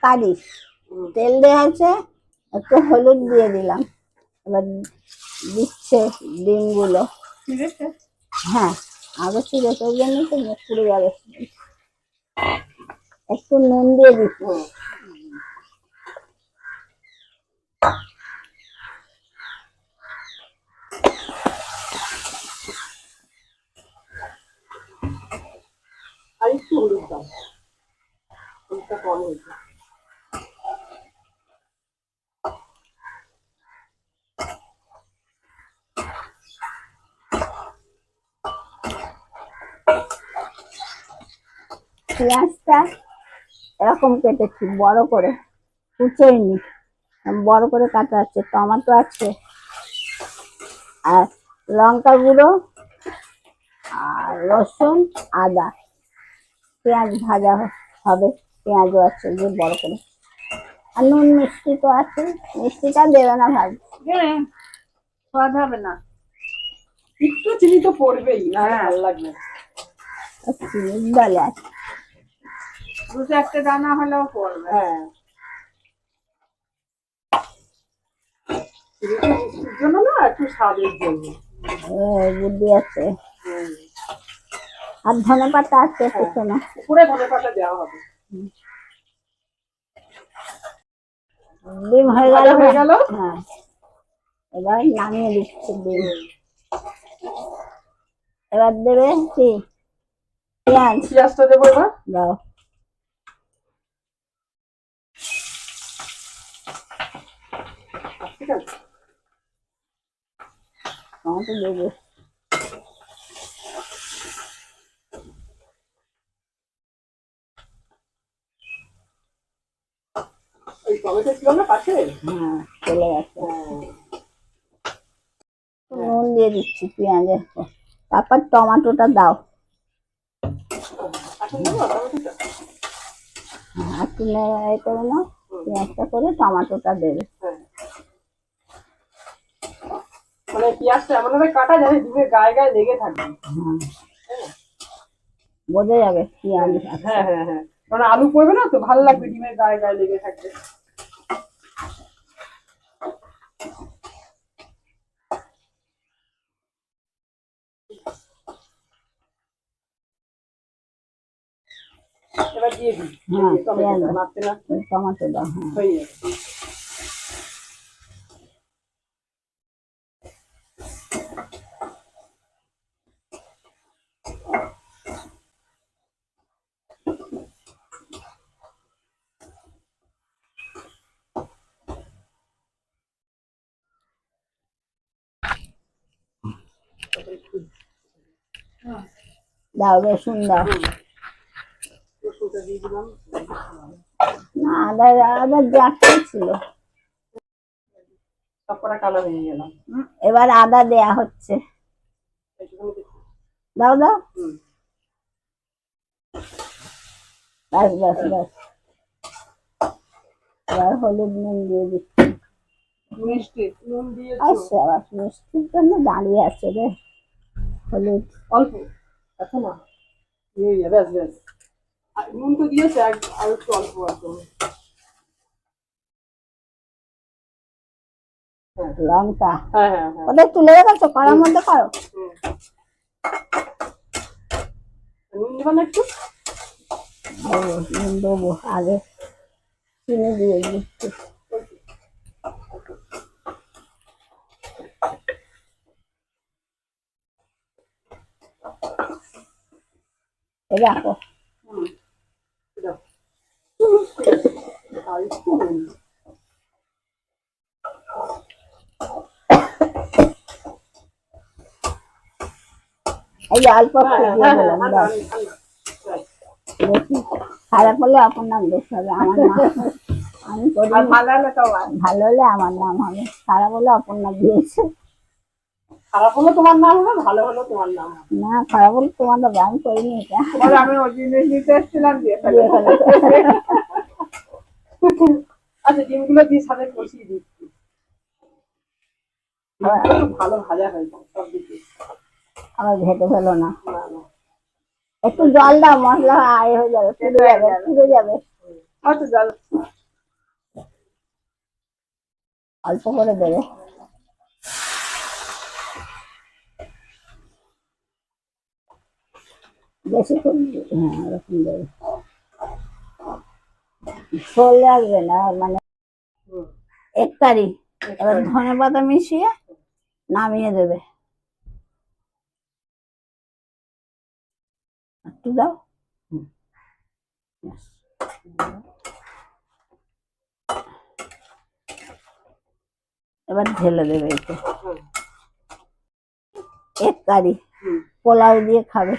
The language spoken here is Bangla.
কারি তেল দেওয়া আছে, একটু হলুদ দিয়ে দিলাম। এবার দিচ্ছে ডিমগুলো। হ্যাঁ, আগে ছিঁড়েছে, ওই জন্যই তো মুখ পুড়ে যাবে। একটু নুন দিয়ে দিচ্ছি। আর একটু হলুদ দাও, হলুদটা কম হয়েছে। পেঁয়াজটা এরকম কেটেছি বড় করে, কুচোইনি, বড় করে কাটা আছে। টমেটো আছে, আর লঙ্কা গুঁড়ো, আর রসুন, আদা। পেঁয়াজ ভাজা হবে, পেঁয়াজও আছে যে বড় করে। আর নুন মিষ্টি তো আছে, মিষ্টিটা দেবে না ভাজ, স্বাদ হবে না। একটু চিনি তো পড়বেই, না ভালো লাগবে। চিনির দলে আছে, দু চারটে দানা হলেও পড়বে। হ্যাঁ, মিষ্টির জন্য না, একটু স্বাদের জন্য বুদ্ধি আছে। আর ধনে পাতা আছে পেছনে, পুরো ধনে পাতা দেওয়া হবে। ডিম হয়ে গেল। হয়ে গেল। হ্যাঁ, এবার নামিয়ে দিচ্ছি ডিম। এবার দেবে কি পেঁয়াজ, পেঁয়াজটা দেবো এবার। দাও। ঠিক আছে, টমেটো দেবে। ওই টমেটো ছিল না পাশে? হ্যাঁ, চলে গেছে। নুন দিয়ে দিচ্ছি পেঁয়াজের পর, তারপর টমেটোটা দাও। একটু নেড়ে করে নাও, পেঁয়াজটা করে টমেটোটা দেবে। মানে পেঁয়াজটা এমন ভাবে কাটা যাবে ডিমের গায়ে গায়ে লেগে থাকবে। হ্যাঁ, বোঝা যাবে পেঁয়াজ। হ্যাঁ হ্যাঁ হ্যাঁ, কারণ আলু পড়বে না তো, ভালো লাগবে, ডিমের গায়ে গায়ে লেগে থাকবে। এবার দিয়ে দিই। হ্যাঁ, পেঁয়াজ নাড়তে নাড়তে টমেটো দাও। হ্যাঁ, হয়ে যাবে। দাও রসুন দাও। রসুনটা দিয়ে দিলাম। না, আদা আদা জাকই ছিল। সব কটা কালার হয়ে গেলাম। এবার আদা দেয়া হচ্ছে, দাও দাও। ব্যাস ব্যাস ব্যাস। এবার হলুদ নুন দিয়ে দিচ্ছি। মিষ্টি নুন দিয়েছো? আচ্ছা, আবার মিষ্টির জন্য দাঁড়িয়ে আছে রে। হলুদ অল্প, এত না, দিয়ে ব্যাস ব্যাস। নুন তো দিয়েছে, আর একটু অল্প আছে। লঙ্কা। হ্যাঁ হ্যাঁ হ্যাঁ, ওদের তুলে রেখেছো, কড়ার মধ্যে করো। নুন দেবা না একটু? নুন দেবো, আগে চিনি দিয়ে দিচ্ছি। রাখো। আর একটু নুন। এই যে অল্প একটু দিয়ে দিলাম, ব্যাস। খারাপ হলে আপনার নাম দোষ হবে, আমার নাম আমি করি। ভালো হলে তো, ভালো হলে আমার নাম হবে, খারাপ হলে আপনার নাম দিয়েছে। খারাপ হলো তোমার নাম হবে, ভালো হলো তোমার নাম হবে। না, খারাপ হলে তোমার নাম, আমি করিনি এটা। আমি ওই জিনিস নিতে এসেছিলাম, দিয়ে ফেলে। আচ্ছা, ডিমগুলো দিয়ে সাথে কষিয়ে দিচ্ছি। ভালো ভাজা হয়েছে সব দিকে। আমার ঘেটে ফেলো না, একটু জল দাও, মশলা আয় হয়ে যাবে, পুড়ে যাবে, পুড়ে যাবে। আচ্ছা, জল অল্প করে দেবে। বেশি করে হ্যাঁ এরকম দেবে, ঝোল লাগবে না মানে হুম, এক কারি। এক এবার কারি। ধনে পাতা মিশিয়ে নামিয়ে দেবে। একটু দাও। হুম, ব্যাস। এবার ঢেলে দেবে এতে হ্যাঁ, এক কারি, হুম, পোলাও দিয়ে খাবে।